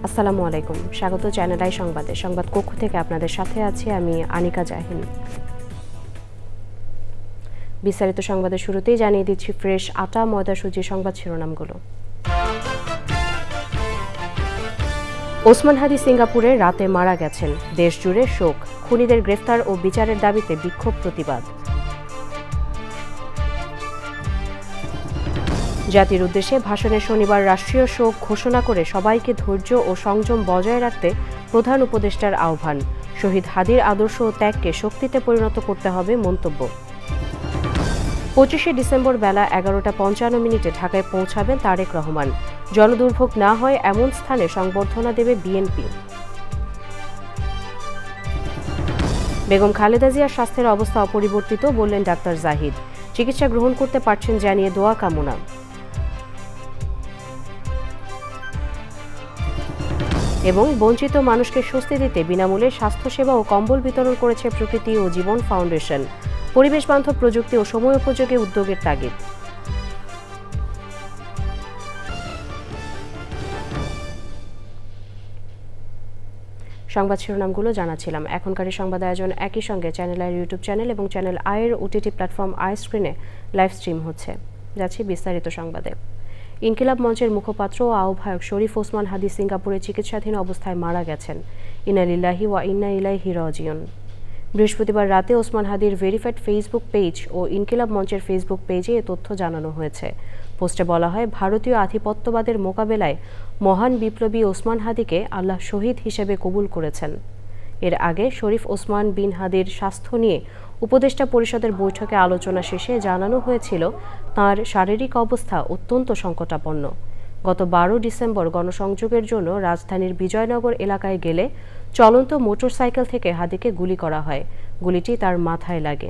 আসসালামু আলাইকুম, স্বাগত চ্যানেল আই সংবাদে। সংবাদ কক্ষ থেকে আপনাদের সাথে আছি আমি আনিকা জাহিন। বিস্তারিত সংবাদের শুরুতেই জানিয়ে দিচ্ছি ফ্রেশ আটা ময়দা সুজি সংবাদ শিরোনামগুলো। ওসমান হাদি সিঙ্গাপুরে রাতে মারা গেছেন, দেশ জুড়ে শোক, খুনিদের গ্রেফতার ও বিচারের দাবিতে বিক্ষোভ প্রতিবাদ। জাতির উদ্দেশ্যে ভাষণে শনিবার রাষ্ট্রীয় শোক ঘোষণা করে সবাইকে ধৈর্য ও সংযম বজায় রাখতে প্রধান উপদেষ্টার আহ্বান। শহীদ হাদির আদর্শ ও ত্যাগকে শক্তিতে পরিণত করতে হবে মন্তব্য। 25শে ডিসেম্বর বেলা 11:55 ঢাকায় পৌঁছাবেন তারেক রহমান। জনদুর্ভোগ না হয় এমন স্থানে সংবর্ধনা দেবে বিএনপি। বেগম খালেদা জিয়ার স্বাস্থ্যের অবস্থা অপরিবর্তিত বললেন ডাক্তার জাহিদ। চিকিৎসা গ্রহণ করতে পারছেন জানিয়ে দোয়া কামনা। এবং বঞ্চিত মানুষকে স্বস্তি দিতে বিনামূল্যে স্বাস্থ্যসেবা ও কম্বল বিতরণ করেছে প্রকৃতি ও জীবন ফাউন্ডেশন। পরিবেশ বান্ধব প্রযুক্তি ও সময় উপযোগী উদ্যোগের তাগিদ। সংবাদ শিরোনামগুলো জানাচ্ছিলাম। এখনকার সংবাদ আয়োজন একই সঙ্গে চ্যানেল আইয়ের ইউটিউব চ্যানেল এবং চ্যানেল আইয়ের ওটিটি প্ল্যাটফর্ম আই স্ক্রিনে লাইভ স্ট্রিম হচ্ছে। যাচ্ছি বিস্তারিত সংবাদে। ইনকিলাব মঞ্চের মুখপাত্র ও আহ্বায়ক শরীফ ওসমান হাদি সিঙ্গাপুরে চিকিৎসাধীন অবস্থায় মারা গেছেন। ইন্না লিল্লাহি ওয়া ইন্না ইলাইহি রাজিউন। বৃহস্পতিবার রাতে ওসমান হাদির ভেরিফাইড ফেসবুক পেজ ও ইনকিলাব মঞ্চের ফেসবুক পেজে এ তথ্য জানানো হয়েছে। পোস্টে বলা হয়, ভারতীয় আধিপত্যবাদের মোকাবেলায় মহান বিপ্লবী ওসমান হাদিকে আল্লাহ শহীদ হিসেবে কবুল করেছেন। এর আগে শরীফ ওসমান বিন হাদির স্বাস্থ্য নিয়ে উপদেষ্টা পরিষদের বৈঠকে আলোচনা শেষে জানানো হয়েছিল তাঁর শারীরিক অবস্থা অত্যন্ত সংকটাপন্ন। গত 12 ডিসেম্বর গণসংযোগের জন্য রাজধানীর বিজয়নগর এলাকায় গেলে চলন্ত মোটরসাইকেল থেকে হাদিকে গুলি করা হয়। গুলিটি তার মাথায় লাগে।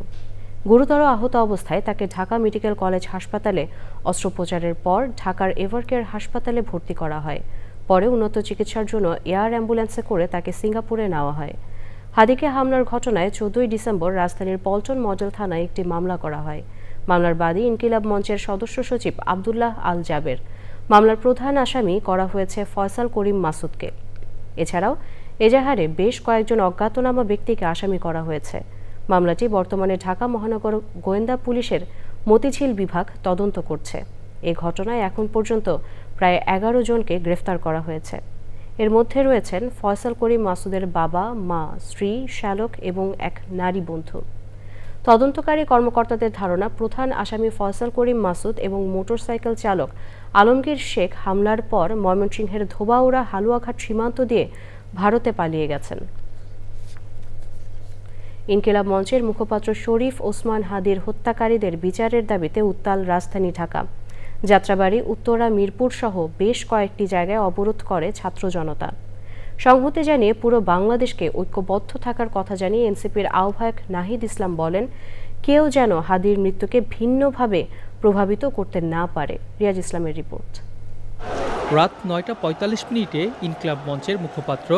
গুরুতর আহত অবস্থায় তাকে ঢাকা মেডিকেল কলেজ হাসপাতালে অস্ত্রোপচারের পর ঢাকার এভারকেয়ার হাসপাতালে ভর্তি করা হয়। পরে উন্নত চিকিৎসার জন্য এয়ার অ্যাম্বুলেন্সে করে তাকে সিঙ্গাপুরে নেওয়া হয়। হাদিকে হামলার ঘটনায় 14 ডিসেম্বর রাজধানীর পল্টন মডেল থানায় একটি মামলা করা হয়। মামলার বাদী ইনকিলাব মঞ্চের সদস্য সচিব আব্দুল্লাহ আল জাবের। মামলার প্রধান আসামি করা হয়েছে ফয়সাল করিম মাসুদকে। এছাড়াও এজাহারে বেশ কয়েকজন অজ্ঞাতনামা ব্যক্তিকে আসামি করা হয়েছে। মামলাটি বর্তমানে ঢাকা মহানগর গোয়েন্দা পুলিশের মতিঝিল বিভাগ তদন্ত করছে। এ ঘটনায় এখন পর্যন্ত প্রায় 11 জনকে গ্রেফতার করা হয়েছে। এর মধ্যে রয়েছেন ফয়সাল করিম মাসুদের বাবা, মা, স্ত্রী, শ্যালক এবং এক নারী বন্ধু। তদন্তকারী কর্মকর্তাদের ধারণা, প্রধান আসামি ফয়সাল করিম মাসুদ এবং মোটরসাইকেল চালক আলমগীর শেখ হামলার পর ময়মনসিংহের ধোবাউড়া হালুয়াঘাট সীমান্ত দিয়ে ভারতে পালিয়ে গেছেন। ইনকিলাব মঞ্চের মুখপাত্র শরীফ ওসমান হাদির হত্যাকারীদের বিচারের দাবিতে উত্তাল রাজধানী ঢাকা। যাত্রাবাড়ি, উত্তরা, মিরপুর সহ বেশ কয়েকটি জায়গায় অবরোধ করে ছাত্র জনতা। সংহতি জানিয়ে পুরো বাংলাদেশকে ঐক্যবদ্ধ থাকার কথা জানিয়ে এনসিপির আহ্বায়ক নাহিদ ইসলাম বলেন, কেউ যেন হাদির মৃত্যুকে ভিন্নভাবে প্রভাবিত করতে না পারে। রিয়াজ ইসলামের রিপোর্ট। রাত 9:45 ইনকিলাব মঞ্চের মুখপাত্র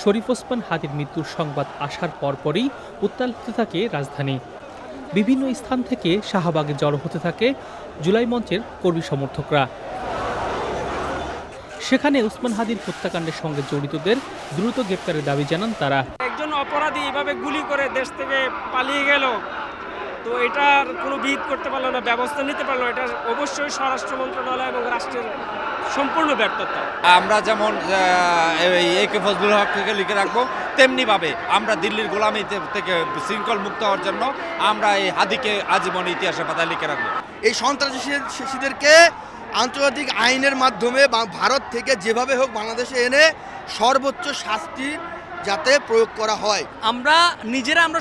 শরীফ ওসমান হাদির মৃত্যুর সংবাদ আসার পরপরই উত্তাল হতে থাকে রাজধানী। বিভিন্ন স্থান থেকে শাহবাগে জড়ো হতে থাকে জুলাই মঞ্চের কর্মী সমর্থকরা। সেখানে ওসমান হাদির হত্যাকাণ্ডের সঙ্গে জড়িতদের দ্রুত গ্রেপ্তারের দাবি জানান তারা। একজন অপরাধী এভাবে গুলি করে দেশ থেকে পালিয়ে গেল, তো এটার কোনো বিহিত করতে পারলো না, ব্যবস্থা নিতে পারলো, এটা অবশ্যই স্বরাষ্ট্র মন্ত্রণালয় এবং রাষ্ট্রের সম্পূর্ণ ব্যর্থতা। আমরা যেমন একে ফজলুল হক থেকে লিখে রাখবো, তেমনিভাবে আমরা দিল্লির গোলামি থেকে শৃঙ্খল মুক্ত হওয়ার জন্য আমরা এই হাদিকে আজীবন ইতিহাসের পাতায় লিখে রাখবো। এই সন্ত্রাসীদেরকে আন্তর্জাতিক আইনের মাধ্যমে ভারত থেকে যেভাবে হোক বাংলাদেশে এনে সর্বোচ্চ শাস্তি যাতে প্রয়োগ করা হয়। আমরা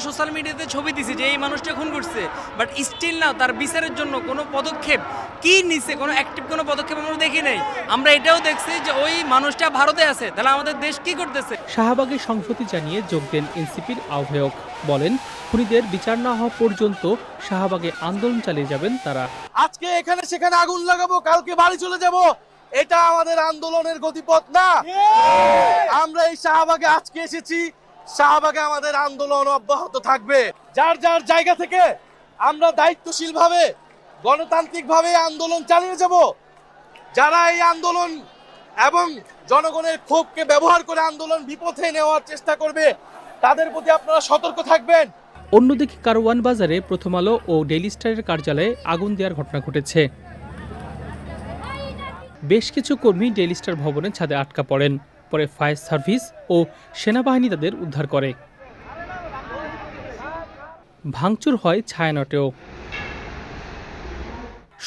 সোশ্যাল মিডিয়াতে ছবি দিছি যে এই মানুষটা খুন করছে, বাট স্টিল নাও তার বিচারের জন্য কোনো পদক্ষেপ কি নিছে, কোনো অ্যাক্টিভ কোনো পদক্ষেপ আমরা দেখি নাই। আমরা এটাও দেখছি যে ওই মানুষটা ভারতে আছে, তাহলে আমাদের দেশ কি করতেছে। শাহবাগে সংহতি জানিয়ে যোগ দেন এনসিপির আহ্বায়ক। বলেন, খুনিদের বিচার না হওয়া পর্যন্ত শাহবাগে আন্দোলন চালিয়ে যাবেন তারা। আজকে এখানে সেখানে আগুন লাগাবো, কালকে বাড়ি চলে যাব, এটা আমাদের আন্দোলনের গতিপথ না। আমরা এই শাহবাগে আজকে এসেছি, শাহবাগে আমাদের আন্দোলন অব্যাহত থাকবে। যার যার জায়গা থেকে আমরা দায়িত্বশীলভাবে গণতান্ত্রিকভাবে আন্দোলন চালিয়ে যাব। যারা এই আন্দোলন এবং জনগণের ক্ষোভকে ব্যবহার করে আন্দোলন বিপথে নেওয়ার চেষ্টা করবে, তাদের প্রতি আপনারা সতর্ক থাকবেন। অন্যদিকে কারওয়ান বাজারে প্রথম আলো ও ডেইলি স্টারের কার্যালয়ে আগুন দেওয়ার ঘটনা ঘটেছে। বেশ কিছু কর্মী ডেইলি স্টার ভবনের ছাদে আটকা পড়েন। পরে ফায়ার সার্ভিস ও সেনাবাহিনী তাদের উদ্ধার করে। ভাঙচুর হয় ছায়ানটেও।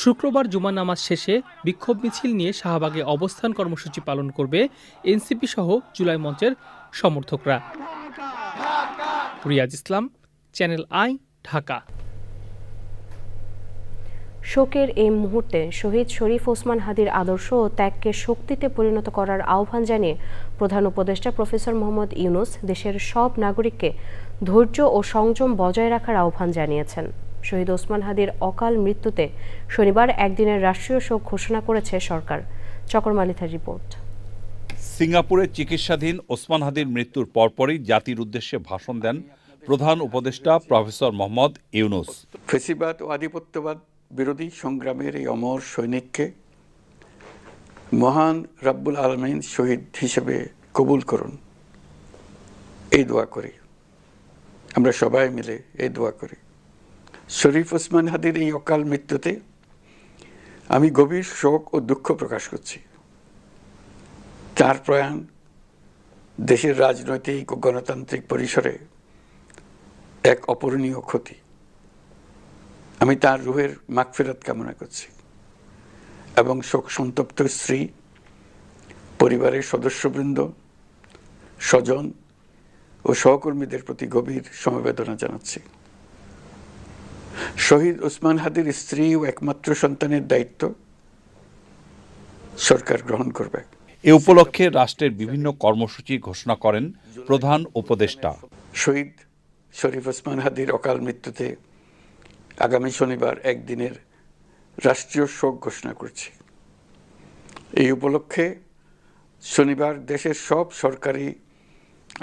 শুক্রবার জুমা নামাজ শেষে বিক্ষোভ মিছিল নিয়ে শাহবাগে অবস্থান কর্মসূচি পালন করবে এনসিপি সহ জুলাই মঞ্চের সমর্থকরা। রিয়াজ ইসলাম, চ্যানেল আই, ঢাকা। শোকের এই মুহূর্তে শহীদ শরীফ ওসমান হাদির আদর্শ ও ত্যাগকে শক্তিতে পরিণত করার আহ্বান জানিয়ে প্রধান উপদেষ্টা প্রফেসর মোহাম্মদ ইউনূস দেশের সব নাগরিককে ধৈর্য ও সংযম বজায় রাখার আহ্বান জানিয়েছেন। শহীদ ওসমান হাদির অকাল মৃত্যুতে শনিবার একদিনের রাষ্ট্রীয় শোক ঘোষণা করেছে সরকার। চকর মালিথার রিপোর্ট। সিঙ্গাপুরে চিকিৎসাধীন ওসমান হাদির মৃত্যুর পরপরই জাতির উদ্দেশ্যে ভাষণ দেন প্রধান উপদেষ্টা প্রফেসর মোহাম্মদ ইউনূস। ফ্যাসিবাদ ও আধিপত্যবাদ বিরোধী সংগ্রামের এই অমর সৈনিককে মহান রাব্বুল আলামিন শহীদ হিসেবে কবুল করুন, এই দোয়া করি। আমরা সবাই মিলে এই দোয়া করি। শরীফ ওসমান হাদির এই অকাল মৃত্যুতে আমি গভীর শোক ও দুঃখ প্রকাশ করছি। তার প্রয়াণ দেশের রাজনৈতিক ও গণতান্ত্রিক পরিসরে এক অপূরণীয় ক্ষতি। আমি তার রুহের মাগফিরাত কামনা করছি এবং শোক সন্তপ্ত স্ত্রী, পরিবারের সদস্যবৃন্দ, স্বজন ও সহকর্মীদের প্রতি গভীর সমবেদনা জানাচ্ছি। শহীদ ওসমান হাদির স্ত্রী ও একমাত্র সন্তানের দায়িত্ব সরকার গ্রহণ করবে। এ উপলক্ষে রাষ্ট্রের বিভিন্ন কর্মসূচি ঘোষণা করেন প্রধান উপদেষ্টা। শহীদ শরীফ ওসমান হাদির অকাল মৃত্যুতে আগামী শনিবার একদিনের রাষ্ট্রীয় শোক ঘোষণা করছি। এই উপলক্ষে শনিবার দেশের সব সরকারি,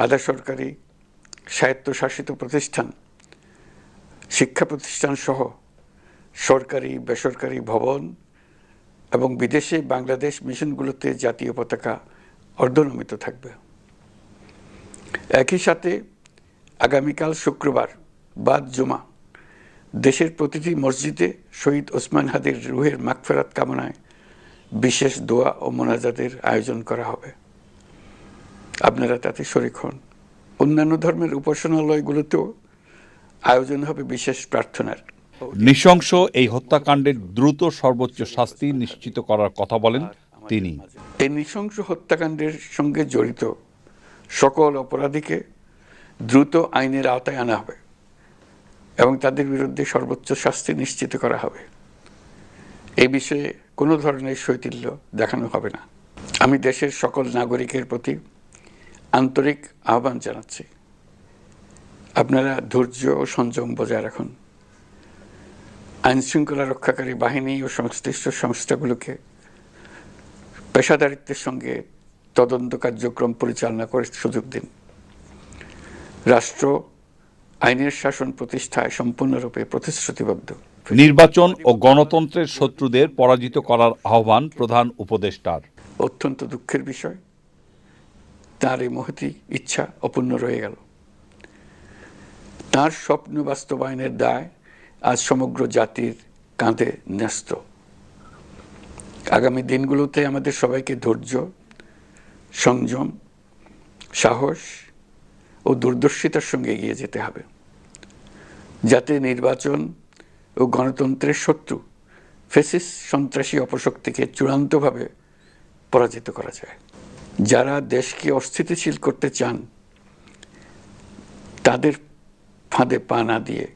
আধা সরকারি, স্বায়ত্তশাসিত প্রতিষ্ঠান, শিক্ষা প্রতিষ্ঠান সহ সরকারি বেসরকারি ভবন এবং বিদেশে বাংলাদেশ মিশনগুলোতে জাতীয় পতাকা অর্ধনমিত থাকবে। একই সাথে আগামীকাল শুক্রবার বাদ জুমা দেশের প্রতিটি মসজিদে শহীদ ওসমান হাদির রুহের মাগফিরাত কামনায় বিশেষ দোয়া ও মোনাজাতের আয়োজন করা হবে। আপনারা তাতে শরীক হন। অন্যান্য ধর্মের উপাসনালয়গুলোতেও আয়োজন হবে বিশেষ প্রার্থনার। নৃশংস এই হত্যাকাণ্ডের দ্রুত সর্বোচ্চ শাস্তি নিশ্চিত করার কথা বলেন তিনি। এই নৃশংস হত্যাকাণ্ডের সঙ্গে জড়িত সকল অপরাধীকে দ্রুত আইনের আওতায় আনা হবে এবং তাদের বিরুদ্ধে সর্বোচ্চ শাস্তি নিশ্চিত করা হবে। এই বিষয়ে কোনো ধরনের শৈথিল্য দেখানো হবে না। আমি দেশের সকল নাগরিকের প্রতি আন্তরিক আহ্বান জানাচ্ছি, আপনারা ধৈর্য ও সংযম বজায় রাখুন। আইনশৃঙ্খলা রক্ষাকারী বাহিনী ও সংশ্লিষ্ট সংস্থাগুলোকে পেশাদারিত্বের সঙ্গে তদন্ত কার্যক্রম পরিচালনা করে সুযোগ দিন। রাষ্ট্র আইনের শাসন প্রতিষ্ঠায় সম্পূর্ণরূপে প্রতিশ্রুতিবদ্ধ। নির্বাচন ও গণতন্ত্রের শত্রুদের পরাজিত করার আহ্বান প্রধান উপদেষ্টার। অত্যন্ত দুঃখের বিষয়, তার এই মহতী ইচ্ছা অপূর্ণ রয়ে গেল। তার স্বপ্ন বাস্তবায়নের দায় আজ সমগ্র জাতির কাঁধে ন্যস্ত। আগামী দিনগুলোতে আমাদের সবাইকে ধৈর্য, সংযম, সাহস ও দূরদর্শিতার সঙ্গে এগিয়ে যেতে হবে, যাতে নির্বাচন ও গণতন্ত্রের শত্রু ফ্যাসিস্ট সন্ত্রাসী অপশক্তিকে চূড়ান্তভাবে পরাজিত করা যায়। যারা দেশকে অস্থিতিশীল করতে চান তাদের ফাঁদে পা না দিয়ে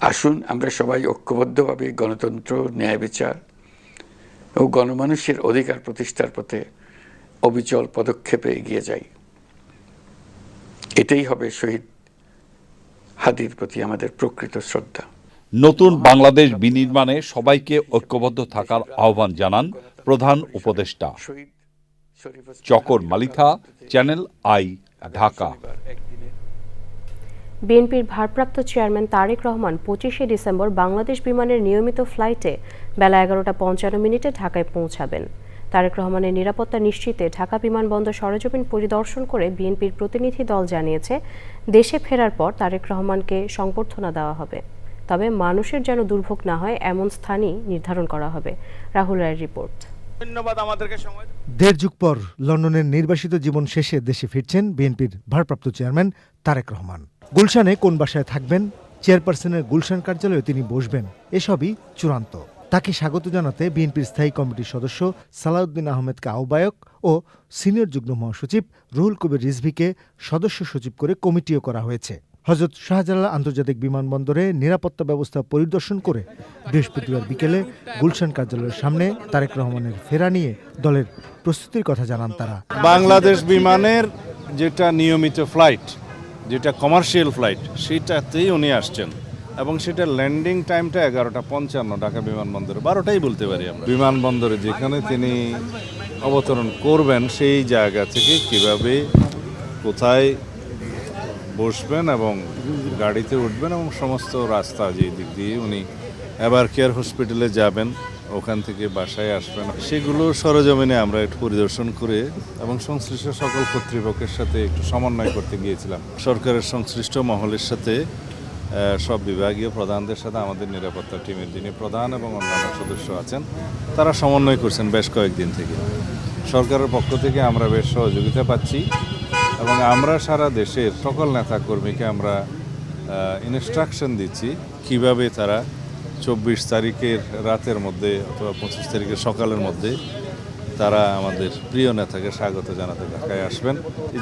আসুন আমরা সবাই ঐক্যবদ্ধভাবে গণতন্ত্র, ন্যায় বিচার ও গণমানুষের অধিকার প্রতিষ্ঠার পথে অবিচল পদক্ষেপে এগিয়ে যাই। এটাই হবে শহীদ হাদির প্রতি আমাদের প্রকৃত শ্রদ্ধা। নতুন বাংলাদেশ বিনির্মাণে সবাইকে ঐক্যবদ্ধ থাকার আহ্বান জানান প্রধান উপদেষ্টা। চকর মালিথা, চ্যানেল আই, ঢাকা। বিএনপির ভারপ্রাপ্ত চেয়ারম্যান তারেক রহমান 25শে ডিসেম্বর বাংলাদেশ বিমানের নিয়মিত ফ্লাইটে বেলা 11:55 ঢাকায় পৌঁছাবেন। তারেক রহমানের নিরাপত্তা নিশ্চিতে ঢাকা বিমানবন্দর সরেজমিন পরিদর্শন করে বিএনপির প্রতিনিধি দল জানিয়েছে, দেশে ফেরার পর তারেক রহমানকে সংবর্ধনা দেওয়া হবে। তবে মানুষের যেন দুর্ভোগ না হয় এমন স্থানই নির্ধারণ করা হবে। রাহুল রায়ের রিপোর্ট। ধন্যবাদ আমাদেরকে সময়। দেড় যুগ পর লন্ডনের নির্বাসিত জীবন শেষে দেশে ফিরছেন বিএনপির ভারপ্রাপ্ত চেয়ারম্যান তারেক রহমান। গুলশানে কোন বাসায় থাকবেন, চেয়ারপারসনের গুলশান কার্যালয়ে তিনি বসবেন, এসবই চূড়ান্ত। তাকে স্বাগত জানাতে বিএনপির স্থায়ী কমিটির সদস্য সালাউদ্দিন আহমেদকে আহ্বায়ক ও সিনিয়র যুগ্ম মহাসচিব রুহুল কবির রিজভীকে সদস্য সচিব করে কমিটিও করা হয়েছে। হযরত শাহজালাল আন্তর্জাতিক বিমানবন্দরে নিরাপত্তা ব্যবস্থা পরিদর্শন করে বৃহস্পতিবার বিকেলে গুলশান কার্যালয়ের সামনে তারেক রহমানের ফেরা নিয়ে দলের প্রস্তুতির কথা জানান তারা। বাংলাদেশ বিমানের যেটা নিয়মিত ফ্লাইট, যেটা কমার্শিয়াল ফ্লাইট, সেটাতেই উনি আসছেন এবং সেটা ল্যান্ডিং টাইমটা 11:55 ঢাকা বিমানবন্দরে, 12টাই বলতে পারি আমরা। বিমানবন্দরে যেখানে তিনি অবতরণ করবেন সেই জায়গা থেকে কিভাবে, কোথায় বসবেন এবং গাড়িতে উঠবেন এবং সমস্ত রাস্তা যে দিক দিয়ে উনি এবার কেয়ার হসপিটালে যাবেন, ওখান থেকে বাসায় আসবেন, সেগুলো সরজমিনে আমরা একটু পরিদর্শন করে এবং সংশ্লিষ্ট সকল কর্তৃপক্ষের সাথে একটু সমন্বয় করতে গিয়েছিলাম। সরকারের সংশ্লিষ্ট মহলের সাথে, সব বিভাগীয় প্রধানদের সাথে আমাদের নিরাপত্তা টিমের যিনি প্রধান এবং অন্যান্য সদস্য আছেন তারা সমন্বয় করছেন বেশ কয়েকদিন থেকে। সরকারের পক্ষ থেকে আমরা বেশ সহযোগিতা পাচ্ছি এবং আমরা সারা দেশের সকল নেতাকর্মীকে আমরা ইনস্ট্রাকশন দিচ্ছি কিভাবে তারা 24 তারিখের রাতের মধ্যে অথবা 25 তারিখের সকালের মধ্যে তারা আমাদের প্রিয় নেতাকে স্বাগত জানাতে ঢাকায় আসবেন।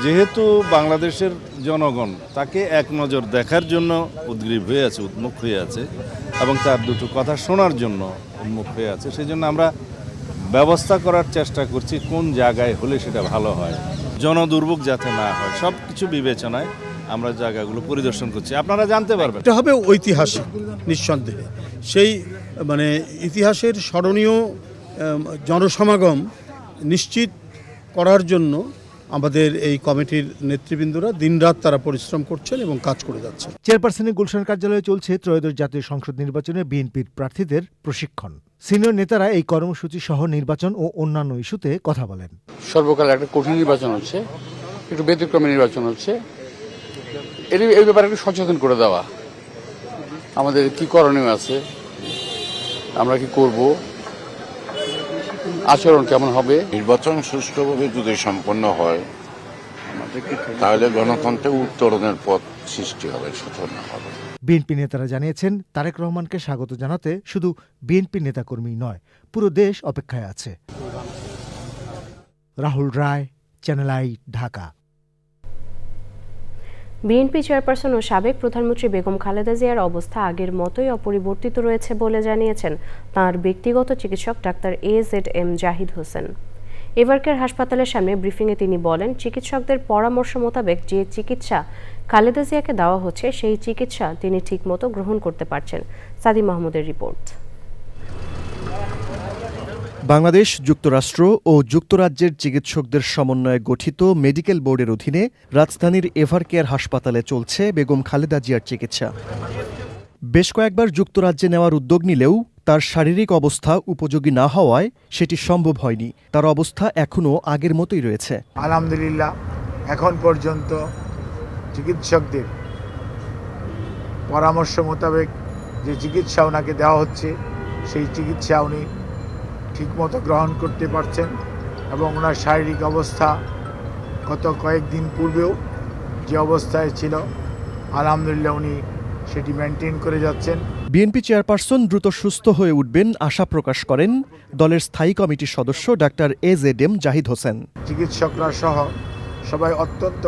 যেহেতু বাংলাদেশের জনগণ তাকে এক নজর দেখার জন্য উদ্গ্রীব হয়ে আছে, উন্মুখ হয়ে আছে এবং তার দুটো কথা শোনার জন্য উন্মুখ হয়ে আছে, সেই জন্য আমরা ব্যবস্থা করার চেষ্টা করছি কোন জায়গায় হলে সেটা ভালো হয়, জনদুর্ভোগ যাতে না হয়, সব কিছু বিবেচনায় আমরা জায়গাগুলো পরিদর্শন করছি। আপনারা জানতে পারবেন এটা হবে ঐতিহাসিক, নিঃসন্দেহে সেই ইতিহাসের স্মরণীয় জনসমাগম নিশ্চিত করার জন্য আমাদের এই কমিটির নেতৃবৃন্দরা দিনরাত তারা পরিশ্রম করছেন এবং কাজ করে যাচ্ছেন। চেয়ারপারসনের গুলশান কার্যালয়ে চলছে ত্রয়োদশ জাতীয় সংসদ নির্বাচনে বিএনপির প্রার্থীদের প্রশিক্ষণ। সিনিয়র নেতারা এই কর্মসূচি সহ নির্বাচন ও অন্যান্য ইস্যুতে কথা বলেন। সর্বকাল একটা কঠিন নির্বাচন হচ্ছে, একটু ব্যতিক্রমী নির্বাচন হচ্ছে, এই ব্যাপারে একটু সচেতন করে দেওয়া, আমাদের কি করণীয় আছে, আমরা কি করব, আচরণ কেমন হবে। নির্বাচন সুষ্ঠুভাবে যদি সম্পন্ন হয় তাহলে গণতন্ত্রে উত্তরণের পথ সৃষ্টি হবে, সূচনা হবে। বিএনপি নেতারা জানিয়েছেন, তারেক রহমানকে স্বাগত জানাতে শুধু বিএনপি নেতাকর্মী নয়, পুরো দেশ অপেক্ষায় আছে। Rahul Roy, Channel i, Dhaka. BNP chairperson ও সাবেক প্রধানমন্ত্রী বেগম খালেদা জিয়ার অবস্থা আগের মতোই অপরিবর্তিত রয়েছে বলে জানিয়েছেন তাঁর ব্যক্তিগত চিকিৎসক ডাক্তার AZM জাহিদ হোসেন। এভারকেয়ার হাসপাতালের সামনে ব্রিফিংয়ে তিনি বলেন, চিকিৎসকদের পরামর্শ মোতাবেক যে চিকিৎসা খালেদা জিয়াকে দেওয়া হচ্ছে সেই চিকিৎসা তিনি ঠিকমতো গ্রহণ করতে পারছেন। সাদি মাহমুদের রিপোর্ট। বাংলাদেশ, যুক্তরাষ্ট্র ও যুক্তরাজ্যের চিকিৎসকদের সমন্বয়ে গঠিত মেডিকেল বোর্ডের অধীনে রাজধানীর এভারকেয়ার হাসপাতালে চলছে বেগম খালেদা জিয়ার চিকিৎসা। বেশ কয়েকবার যুক্তরাজ্যে নেওয়ার উদ্যোগ নিলেও তার শারীরিক অবস্থা উপযোগী না হওয়ায় সেটি সম্ভব হয়নি। তার অবস্থা এখনও আগের মতোই রয়েছে। আলহামদুলিল্লাহ, এখন পর্যন্ত চিকিৎসকদের পরামর্শ মোতাবেক যে চিকিৎসা ওনাকে দেওয়া হচ্ছে সেই চিকিৎসা উনি ঠিকমতো গ্রহণ করতে পারছেন এবং ওনার শারীরিক অবস্থা গত কয়েকদিন পূর্বেও যে অবস্থায় ছিল আলহামদুলিল্লাহ উনি সেটি মেনটেন করে যাচ্ছেন। বিএনপি চেয়ারপারসন দ্রুত সুস্থ হয়ে উঠবেন আশা প্রকাশ করেন দলের স্থায়ী কমিটির সদস্য ডাক্তার AZM জাহিদ হোসেন। চিকিৎসকরা সহ সবাই অত্যন্ত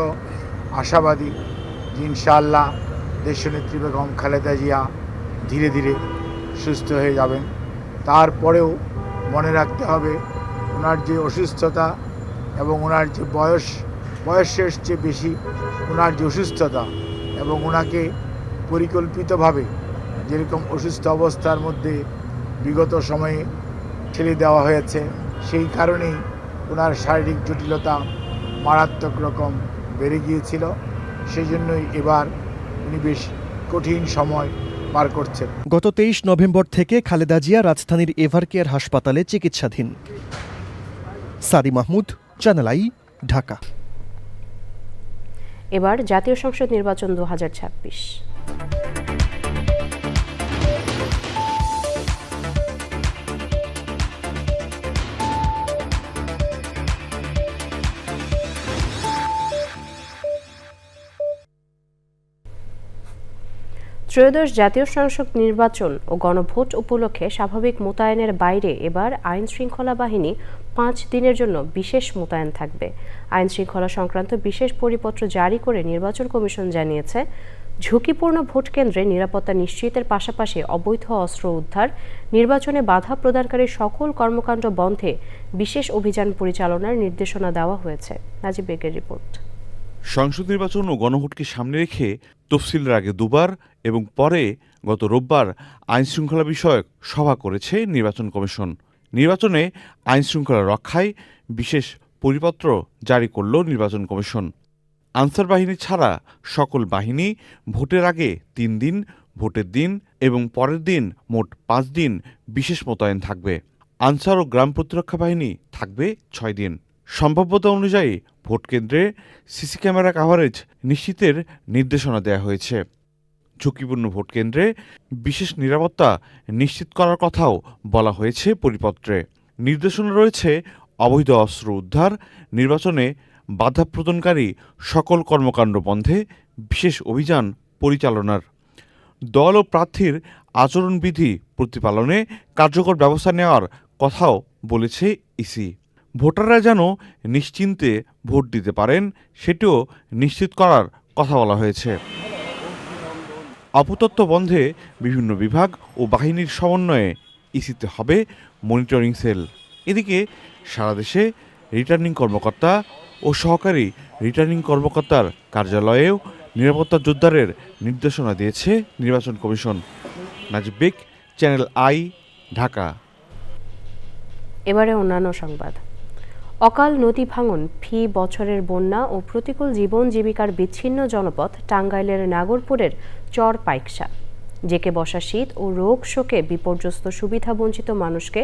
আশাবাদী যে ইনশাআল্লাহ দেশনেত্রী বেগম খালেদা জিয়া ধীরে ধীরে সুস্থ হয়ে যাবেন। তারপরেও মনে রাখতে হবে ওনার যে অসুস্থতা এবং ওনার যে বয়সের চেয়ে বেশি ওনার যে অসুস্থতা এবং ওনাকে পরিকল্পিতভাবে যেরকম অসুস্থ অবস্থার মধ্যে বিগত সময়ে ঠেলে দেওয়া হয়েছে, সেই কারণেই ওনার শারীরিক জটিলতা মারাত্মক রকম বেড়ে গিয়েছিল। সেই জন্যই এবার উনি বেশ কঠিন সময় পার করছেন। গত 23 নভেম্বর থেকে খালেদা জিয়া রাজধানীর এভারকেয়ার হাসপাতালে চিকিৎসাধীন। সারি মাহমুদ, চ্যানেল আই, ঢাকা। এবার জাতীয় সংসদ নির্বাচন 2026। ত্রয়োদশ জাতীয় সংসদ নির্বাচন ও গণভোট উপলক্ষে স্বাভাবিক মোতায়েনের বাইরে এবার আইন শৃঙ্খলা বাহিনী 5 দিনের জন্য বিশেষ মোতায়েন থাকবে। আইন শৃঙ্খলা সংক্রান্ত বিশেষ পরিপত্র জারি করে নির্বাচন কমিশন জানিয়েছে, ঝুঁকিপূর্ণ ভোট কেন্দ্রে নিরাপত্তা নিশ্চিতের পাশাপাশি অবৈধ অস্ত্র উদ্ধার, নির্বাচনে বাধা প্রদানকারী সকল কর্মকাণ্ড বন্ধে বিশেষ অভিযান পরিচালনার নির্দেশনা দেওয়া হয়েছে। নাজিব বেগের রিপোর্ট। সংসদ নির্বাচন ও গণভোটকে সামনে রেখে তফসিলের আগে দুবার এবং পরে গত রোববার আইনশৃঙ্খলা বিষয়ক সভা করেছে নির্বাচন কমিশন। নির্বাচনে আইনশৃঙ্খলা রক্ষায় বিশেষ পরিপত্র জারি করল নির্বাচন কমিশন। আনসার বাহিনী ছাড়া সকল বাহিনী ভোটের আগে 3 দিন, ভোটের দিন এবং পরের দিন মোট 5 দিন বিশেষ মোতায়েন থাকবে। আনসার ও গ্রাম প্রতিরক্ষা বাহিনী থাকবে 6 দিন। সম্ভাব্যতা অনুযায়ী ভোট কেন্দ্রে সিসি ক্যামেরা কাভারেজ নিশ্চিতের নির্দেশনা দেওয়া হয়েছে। ঝুঁকিপূর্ণ ভোট কেন্দ্রে বিশেষ নিরাপত্তা নিশ্চিত করার কথাও বলা হয়েছে পরিপত্রে। নির্দেশনা রয়েছে অবৈধ অস্ত্র উদ্ধার, নির্বাচনে বাধা প্রদানকারী সকল কর্মকাণ্ড বন্ধে বিশেষ অভিযান পরিচালনার, দল ও প্রার্থীর আচরণবিধি প্রতিপালনে কার্যকর ব্যবস্থা নেওয়ার কথাও বলেছে ইসি। ভোটাররা যেন নিশ্চিন্তে ভোট দিতে পারেন সেটিও নিশ্চিত করার কথা বলা হয়েছে। অপতথ্য বন্ধে বিভিন্ন বিভাগ ও বাহিনীর সমন্বয়ে ইসিতে হবে মনিটরিং সেল। এদিকে সারা দেশে রিটার্নিং কর্মকর্তা ও সহকারী রিটার্নিং কর্মকর্তার কার্যালয়েও নিরাপত্তা জোরদারের নির্দেশনা দিয়েছে নির্বাচন commission. Najib beg, channel i, Dhaka. এবারে অন্যান্য সংবাদ। অকাল নদী ভাঙন, ফি বছরের বন্যা ও প্রতিকূল জীবন জীবিকার বিচ্ছিন্ন জনপদ টাঙ্গাইলের নাগরপুরের চর পাইকশা। জেকে বসা শীত ও রোগ শোকে বিপর্যস্ত সুবিধাবঞ্চিত মানুষকে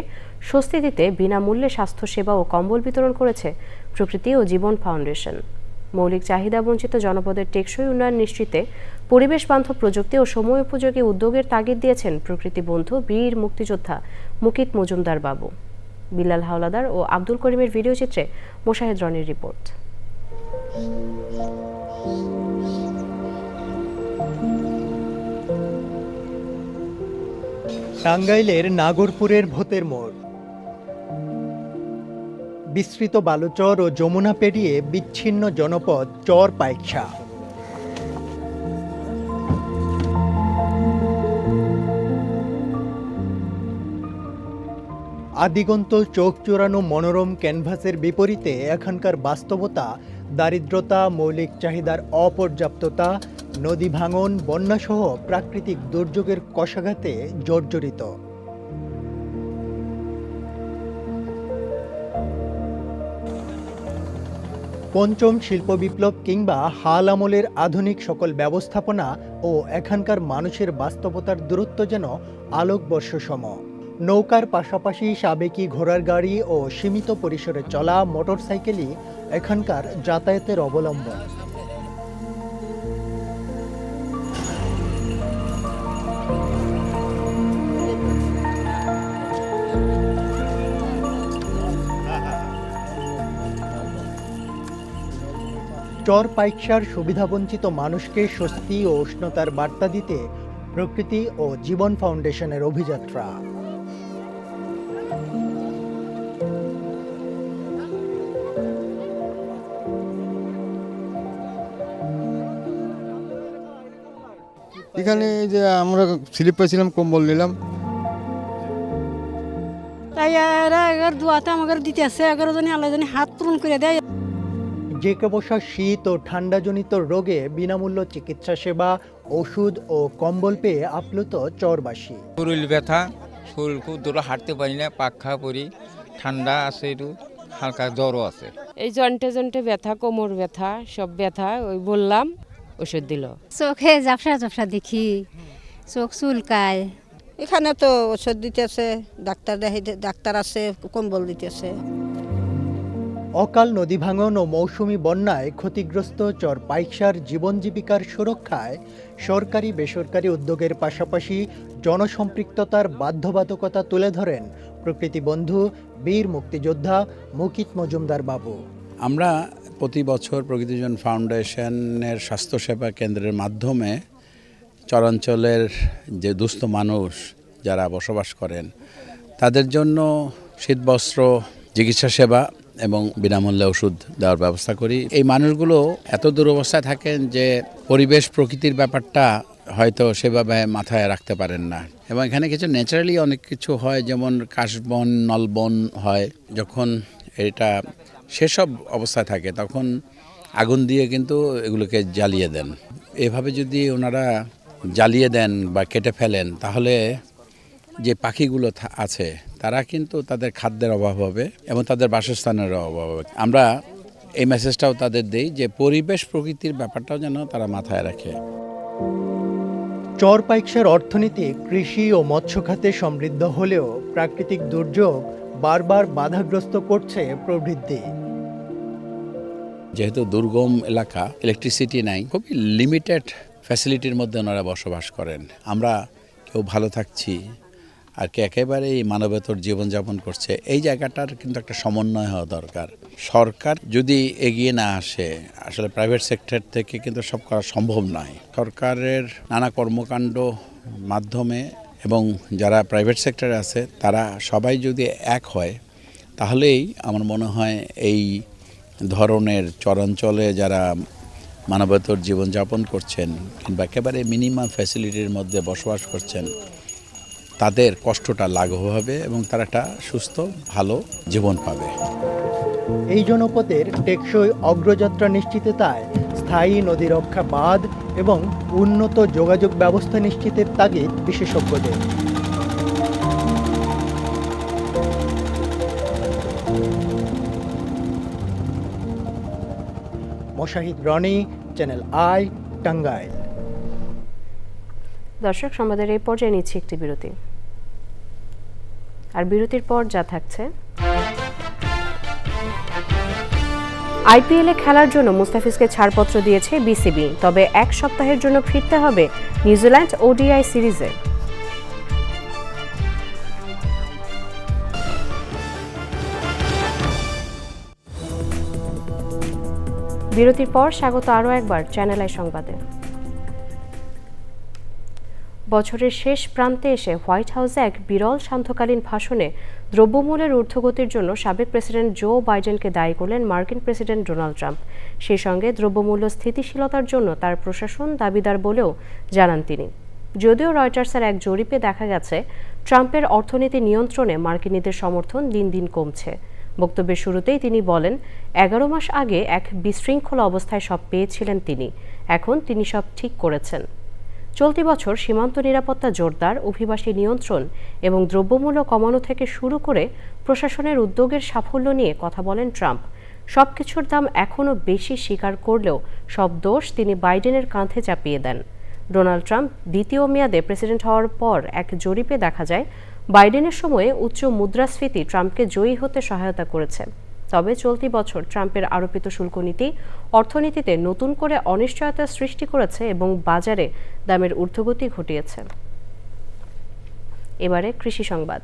স্বস্তি দিতে বিনামূল্যে স্বাস্থ্যসেবা ও কম্বল বিতরণ করেছে প্রকৃতি ও জীবন ফাউন্ডেশন। মৌলিক চাহিদা বঞ্চিত জনপদের টেকসই উন্নয়ন নিশ্চিতে পরিবেশ বান্ধব প্রযুক্তি ও সময় উপযোগী উদ্যোগের তাগিদ দিয়েছেন প্রকৃতি বন্ধু বীর মুক্তিযোদ্ধা মুকিত মজুমদার বাবু। বিলাল হাওলাদার ও আব্দুল করিমের ভিডিও চিত্রে মোশাহেদ রনির রিপোর্ট। টাঙ্গাইলের নাগরপুরের ভোতের মোড়। বিস্তৃত বালুচর ও যমুনা পেরিয়ে বিচ্ছিন্ন জনপদ চর পাইকশা। আদিগন্ত চোখ চোরানো মনোরম ক্যানভাসের বিপরীতে এখানকার বাস্তবতা দারিদ্রতা, মৌলিক চাহিদার অপর্যাপ্ততা, নদী ভাঙন, বন্যাসহ প্রাকৃতিক দুর্যোগের কষাঘাতে জর্জরিত। পঞ্চম শিল্প বিপ্লব কিংবা হাল আমলের আধুনিক সকল ব্যবস্থাপনা ও এখানকার মানুষের বাস্তবতার দূরত্ব যেন আলোকবর্ষ সম। নৌকার পাশাপাশি সাবেকি ঘোড়ার গাড়ি ও সীমিত পরিসরে চলা মোটরসাইকেলই এখানকার যাতায়াতের অবলম্বন। চর পাইকশার সুবিধাবঞ্চিত মানুষকে স্বস্তি ও উষ্ণতার বার্তা দিতে প্রকৃতি ও জীবন ফাউন্ডেশনের অভিযাত্রা। এখানে যে আমরা স্লিপ পেয়েছিলাম, কম্বল নিলাম, তাই এরা দোয়াতে আমাকে দিতে আসে, 11 জনে আল্লাহ জানি হাত পূরণ করে দেয়। জেকে বসা শীত ও ঠান্ডাজনিত রোগে বিনামূল্য চিকিৎসা সেবা, ওষুধ ও কম্বল পেয়ে আপ্লুত চরবাসী। শরীর ব্যথা, শরীর খুব দূরে হাঁটতে পারি না, পাখা পরি, ঠান্ডা আছে, একটু হালকা জ্বরও আছে। এই জন্টে জন্টে ব্যথা, কোমর ব্যথা, সব ব্যথা, ওই বললাম ওষুধ দিল। চোখে ঝাপসা ঝাপসা দেখি, চোখ চুলকায়। এখানে তো ওষুধ দিতেছে, ডাক্তার আছে, কম্বল দিতেছে। অকাল নদী ভাঙন ও মৌসুমি বন্যায় ক্ষতিগ্রস্ত চর পাইকসার জীবন জীবিকার সুরক্ষায় সরকারি বেসরকারি উদ্যোগের পাশাপাশি জনসম্পৃক্ততার বাধ্যবাধকতা তুলে ধরেন প্রকৃতিবন্ধু বীর মুক্তিযোদ্ধা মুকিত মজুমদার বাবু। আমরা প্রতি বছর প্রকৃতিজন ফাউন্ডেশনের স্বাস্থ্যসেবা কেন্দ্রের মাধ্যমে চরাঞ্চলের যে দুস্থ মানুষ যারা বসবাস করেন তাদের জন্য শীতবস্ত্র, চিকিৎসা সেবা এবং বিনামূল্যে ওষুধ দেওয়ার ব্যবস্থা করি। এই মানুষগুলো এত দুরবস্থায় থাকেন যে পরিবেশ প্রকৃতির ব্যাপারটা হয়তো সেভাবে মাথায় রাখতে পারেন না, এবং এখানে কিছু ন্যাচারালি অনেক কিছু হয়, যেমন কাশবন, নলবন হয়। যখন এটা সেসব অবস্থায় থাকে তখন আগুন দিয়ে কিন্তু এগুলোকে জ্বালিয়ে দেন। এভাবে যদি ওনারা জ্বালিয়ে দেন বা কেটে ফেলেন তাহলে যে পাখিগুলো আছে তারা কিন্তু তাদের খাদ্যের অভাব হবে এবং তাদের বাসস্থানের অভাব হবে। আমরা এই মেসেজটাও তাদের দেই যে পরিবেশ প্রকৃতির ব্যাপারটাও যেন তারা মাথায় রাখে। চর পাইকসার অর্থনীতি কৃষি ও মৎস্য খাতে সমৃদ্ধ হলেও প্রাকৃতিক দুর্যোগ বারবার বাধাগ্রস্ত করছে প্রবৃদ্ধি। যেহেতু দুর্গম এলাকা, ইলেকট্রিসিটি নাই, খুবই লিমিটেড ফ্যাসিলিটির মধ্যে ওনারা বসবাস করেন। আমরা কেউ ভালো থাকছি আর কে একেবারেই মানবেতর জীবনযাপন করছে, এই জায়গাটার কিন্তু একটা সমন্বয় হওয়া দরকার। সরকার যদি এগিয়ে না আসে, আসলে প্রাইভেট সেক্টর থেকে কিন্তু সব করা সম্ভব নয়। সরকারের নানা কর্মকাণ্ড মাধ্যমে এবং যারা প্রাইভেট সেক্টরে আছে তারা সবাই যদি এক হয় তাহলেই আমার মনে হয় এই ধরনের চরাঞ্চলে যারা মানবতর জীবনযাপন করছেন কিংবা একেবারে মিনিমাম ফ্যাসিলিটির মধ্যে বসবাস করছেন তাদের কষ্টটা লাঘব হবে এবং তারা একটা সুস্থ ভালো জীবন পাবে। এই জনপদের টেকসই অগ্রযাত্রা নিশ্চিততায় স্থায়ী নদী রক্ষা বাঁধ এবং উন্নত যোগাযোগ ব্যবস্থা নিশ্চিতের তাগিদ বিশেষজ্ঞদের। Moshahid Roni, Channel I, Tangail. দর্শক, সংবাদের এই পর্যায়ে নিচ্ছি একটি বিরতি, আর বিরতির পর যা থাকছে: আইপিএলে খেলার জন্য মুস্তাফিজকে ছাড়পত্র দিয়েছে বিসিবি, তবে এক সপ্তাহের জন্য ফিরতে হবে নিউজিল্যান্ড ওডিআই সিরিজে। বিরতির পর স্বাগত আরও একবার চ্যানেল আই সংবাদে। বছরের শেষ প্রান্তে এসে হোয়াইট হাউসে এক বিরল সান্ধ্যকালীন ভাষণে দ্রব্যমূল্যের ঊর্ধ্বগতির জন্য সাবেক প্রেসিডেন্ট জো বাইডেনকে দায়ী করলেন মার্কিন প্রেসিডেন্ট ডোনাল্ড ট্রাম্প। সেই সঙ্গে দ্রব্যমূল্য স্থিতিশীলতার জন্য তার প্রশাসন দাবিদার বলেও জানান তিনি। যদিও রয়টার্সের এক জরিপে দেখা গেছে ট্রাম্পের অর্থনীতি নিয়ন্ত্রণে মার্কিনীদের সমর্থন দিন দিন কমছে। বক্তব্যের শুরুতেই তিনি বলেন, 11 মাস আগে এক বিশৃঙ্খল অবস্থায় সব পেয়েছিলেন তিনি, এখন তিনি সব ঠিক করেছেন। চলতি বছর সীমান্ত নিরাপত্তা জোরদার, অভিবাসী নিয়ন্ত্রণ এবং দ্রব্যমূল্য কমানো থেকে শুরু করে প্রশাসনের উদ্যোগের সাফল্য নিয়ে কথা বলেন ট্রাম্প। সবকিছুর দাম এখনও বেশি স্বীকার করলেও সব দোষ তিনি বাইডেনের কাঁধে চাপিয়ে দেন। ডোনাল্ড ট্রাম্প দ্বিতীয় মেয়াদে প্রেসিডেন্ট হওয়ার পর এক জরিপে দেখা যায় বাইডেনের সময়ে উচ্চ মুদ্রাস্ফীতি ট্রাম্পকে জয়ী হতে সহায়তা করেছে। তবে চলতি বছর ট্রাম্পের আরোপিত শুল্ক নীতি অর্থনীতিতে নতুন করে অনিশ্চয়তা সৃষ্টি করেছে এবং বাজারে দামের ঊর্ধ্বগতি ঘটিয়েছে। এবারে কৃষি সংবাদ।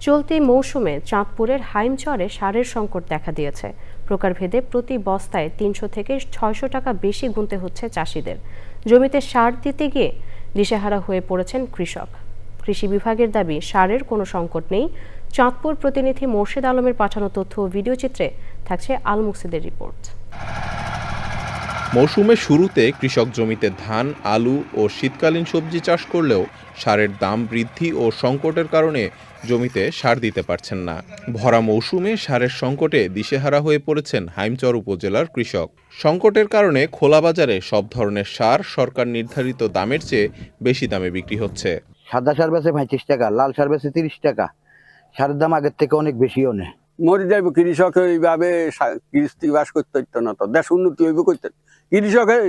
চলতি মৌসুমে চাঁদপুরের হাইমচরে সারের সংকট দেখা দিয়েছে। প্রকারভেদে প্রতি বস্তায় 300 থেকে 600 টাকা বেশি গুনতে হচ্ছে চাষিদের। জমিতে সার দিতে গিয়ে দিশেহারা হয়ে পড়েছেন কৃষক। কৃষি বিভাগের দাবি, সারের কোনো সংকট নেই। চাঁদপুর প্রতিনিধি মোর্শেদ আলমের পাঠানো তথ্য ও ভিডিও চিত্রে থাকছে আল মুকসিদের রিপোর্ট। মৌসুমের শুরুতে কৃষক জমিতে ধান, আলু ও শীতকালীন সবজি চাষ করলেও সারের দাম বৃদ্ধি ও সংকটের কারণে জমিতে সার দিতে পারছেন না। ভরা মৌসুমে সারের সংকটে দিশেহারা হয়ে পড়েছেন হাইমচর উপজেলার কৃষক। সংকটের কারণে খোলা বাজারে সব ধরনের সার সরকার নির্ধারিত দামের চেয়ে বেশি দামে বিক্রি হচ্ছে। সাদা সার বেচে 35 টাকা, লাল সার বেচে 30 টাকা। সারের দাম আগের থেকে অনেক বেশিও নেই। মরে যাইব কৃষক, এইভাবে কৃষি বাস করতে হইতো না, তো দেশ উন্নতি হইব করতে। কৃষকের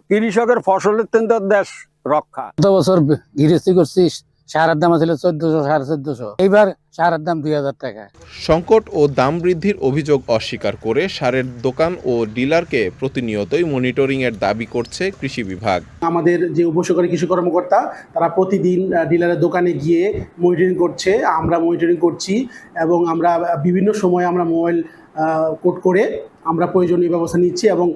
কৃষকের ফসলের তো দেশ রক্ষা। গত বছর গৃহস্থী করছিস, সারের দাম ছিল 1400 1450, এইবার সারের দাম 2000 টাকা। সংকট ও দাম বৃদ্ধির অভিযোগ অস্বীকার করে সারের দোকান ও ডিলারকে প্রতিনিয়তই মনিটরিং এর দাবি করছে কৃষি বিভাগ। আমাদের যে উপসহকারী কৃষি কর্মকর্তা তারা প্রতিদিন ডিলারের দোকানে গিয়ে মনিটরিং করছে, আমরা মনিটরিং করছি এবং আমরা বিভিন্ন সময় আমরা মোবাইল কোড করে আমরা প্রয়োজনীয় ব্যবস্থা নিচ্ছি এবং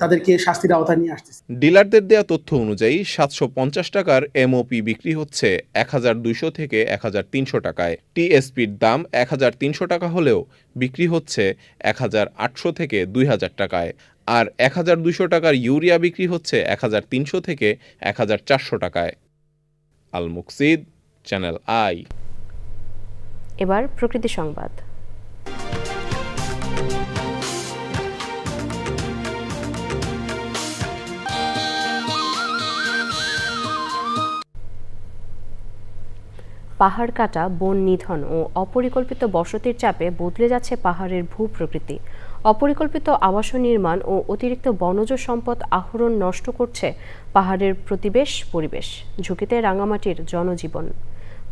তাদেরকে শাস্তির আওতায় নিয়ে আসতেছি। ডিলারদের দেয়া তথ্য অনুযায়ী 750 টাকার এমওপি বিক্রি হচ্ছে 1200 থেকে 1300 টাকায়। টিএসপির দাম 1300 টাকা হলেও বিক্রি হচ্ছে 1800 থেকে 2000 টাকায়। আর 1200 টাকার ইউরিয়া বিক্রি হচ্ছে 1300 থেকে 1400 টাকায়। আল মুকসিদ, চ্যানেল আই। এবার প্রকৃতি সংবাদ। পাহাড় কাটা, বন নিধন ও অপরিকল্পিত বসতির চাপে বদলে যাচ্ছে পাহাড়ের ভূপ্রকৃতি। অপরিকল্পিত আবাসন নির্মাণ ও অতিরিক্ত বনজ সম্পদ আহরণ নষ্ট করছে পাহাড়ের পরিবেশ। ঝুঁকিতে রাঙামাটির জনজীবন।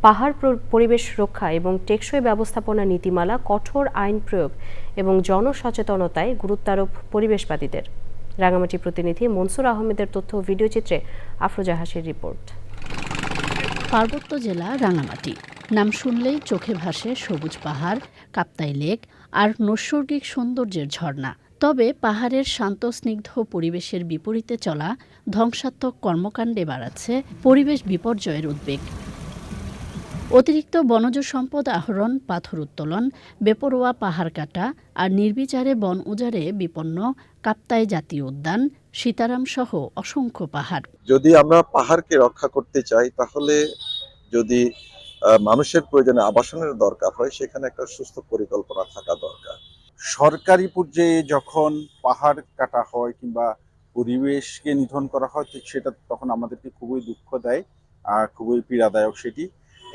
পাহাড় পরিবেশ রক্ষা এবং টেকসই ব্যবস্থাপনা নীতিমালা, কঠোর আইন প্রয়োগ এবং জনসচেতনতায় গুরুত্বারোপ পরিবেশবাদীদের। রাঙামাটি প্রতিনিধি মনসুর আহমেদের তথ্য ও ভিডিওচিত্রে আফরোজা হাসির রিপোর্ট। পার্বত্য জেলা রাঙামাটি, নাম শুনলেই চোখে ভাসে সবুজ পাহাড়, কাপ্তাই লেক আর নৈসর্গিক সৌন্দর্যের ঝর্ণা। তবে পাহাড়ের শান্ত স্নিগ্ধ পরিবেশের বিপরীতে চলা ধ্বংসাত্মক কর্মকাণ্ডে বাড়াচ্ছে পরিবেশ বিপর্যয়ের উদ্বেগ। অতিরিক্ত বনজ সম্পদ আহরণ, পাথর উত্তোলন, বেপরোয়া পাহাড় কাটা আর নির্বিচারে বন উজাড়ে বিপন্ন কাপ্তাই জাতীয় উদ্যান, সীতারাম সহ অসংখ্য পাহাড়। যদি আমরা পাহাড়কে রক্ষা করতে চাই তাহলে যদি মানুষের প্রয়োজনে আবাসনের দরকার হয় সেখানে একটা সুস্থ পরিকল্পনা থাকা দরকার। সরকারি পর্যায়ে যখন পাহাড় কাটা হয় কিংবা পরিবেশকে নিধন করা হয় ঠিক সেটা তখন আমাদেরকে খুবই দুঃখ দেয় আর খুবই পীড়াদায়ক।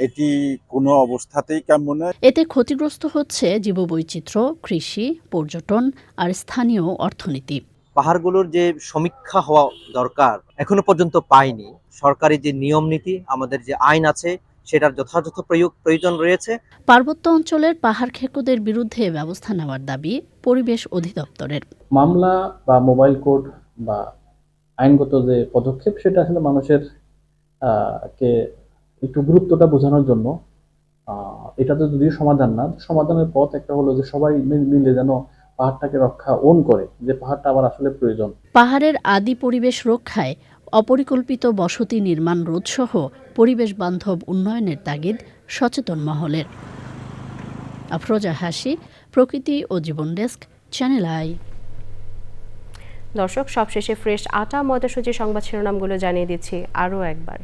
এটি কোনো অবস্থাতেই কাম্য নয়। এতে ক্ষতিগ্রস্ত হচ্ছে জীববৈচিত্র্য, কৃষি, পর্যটন আর স্থানীয় অর্থনীতি। পাহাড়গুলোর যে সমীক্ষা হওয়া দরকার এখনো পর্যন্ত পাইনি। সরকারি যে নিয়ম নীতি, আমাদের যে আইন আছে সেটার যথাযথ প্রয়োজন রয়েছে। পার্বত্য অঞ্চলের পাহাড় খেকোদের বিরুদ্ধে ব্যবস্থা নেওয়ার দাবি পরিবেশ অধিদপ্তরের। মামলা বা মোবাইল কোড বা আইনগত যে পদক্ষেপ সেটা আসলে মানুষের কে একটু গুরুত্বটা বোঝানোর জন্য। এটা তো যদিও সমাধান না, সমাধানের পথ একটা হলো যে সবাই মিলে যেন পাহাড়টাকে রক্ষা করে, যে পাহাড়টা আবার আসলে প্রয়োজন। পাহাড়ের আদি পরিবেশ রক্ষায় অপরিকল্পিত বসতি নির্মাণ রোধ সহ পরিবেশ বান্ধব উন্নয়নের তাগিদ সচেতন মহলের। আফরোজা হাসি, প্রকৃতি ও জীবন ডেস্ক, চ্যানেল আই। দর্শক, সবশেষে ফ্রেশ আটা ময়দাসূচি সংবাদ শিরোনামগুলো জানিয়ে দিচ্ছি আরও একবার।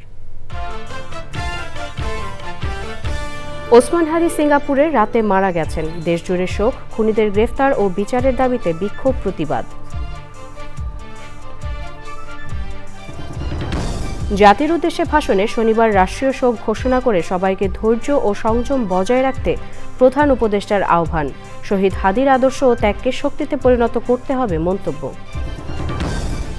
ওসমান হাদি সিঙ্গাপুরে রাতে মারা গেছেন। দেশজুড়ে শোক, খুনিদের গ্রেফতার ও বিচারের দাবিতে বিক্ষোভ প্রতিবাদ। জাতির উদ্দেশ্যে ভাষণে শনিবার রাষ্ট্রীয় শোক ঘোষণা করে সবাইকে ধৈর্য ও সংযম বজায় রাখতে প্রধান উপদেষ্টার আহ্বান। শহীদ হাদির আদর্শ ও ত্যাগকে শক্তিতে পরিণত করতে হবে মন্তব্য।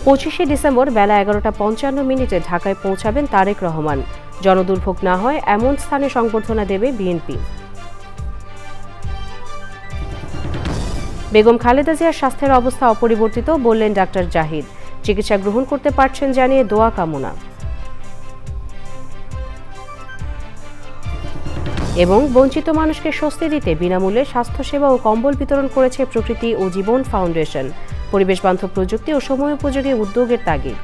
25শে ডিসেম্বর বেলা 11:55 ঢাকায় পৌঁছাবেন তারেক রহমান। জনদুর্ভোগ না হয় এমন স্থানে সংবর্ধনা দেবে বিএনপি। বেগম খালেদা জিয়ার স্বাস্থ্যের অবস্থা অপরিবর্তিত বললেন ডাক্তার জাহিদ। চিকিৎসা গ্রহণ করতে পারছেন জানিয়ে দোয়া কামনা। এবং বঞ্চিত মানুষকে স্বস্তি দিতে বিনামূল্যে স্বাস্থ্যসেবা ও কম্বল বিতরণ করেছে প্রকৃতি ও জীবন ফাউন্ডেশন। পরিবেশ বান্ধব প্রযুক্তি ও সময়োপযোগী উদ্যোগের তাগিদ।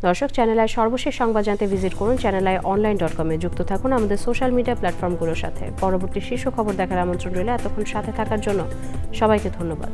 দর্শক, চ্যানেল আই সর্বশেষ সংবাদ জানতে ভিজিট করুন channelionline.com এ। যুক্ত থাকুন আমাদের সোশ্যাল মিডিয়া প্ল্যাটফর্মগুলোর সাথে। পরবর্তী শীর্ষ খবর দেখার আমন্ত্রণ রইল। এতক্ষণ সাথে থাকার জন্য সবাইকে ধন্যবাদ।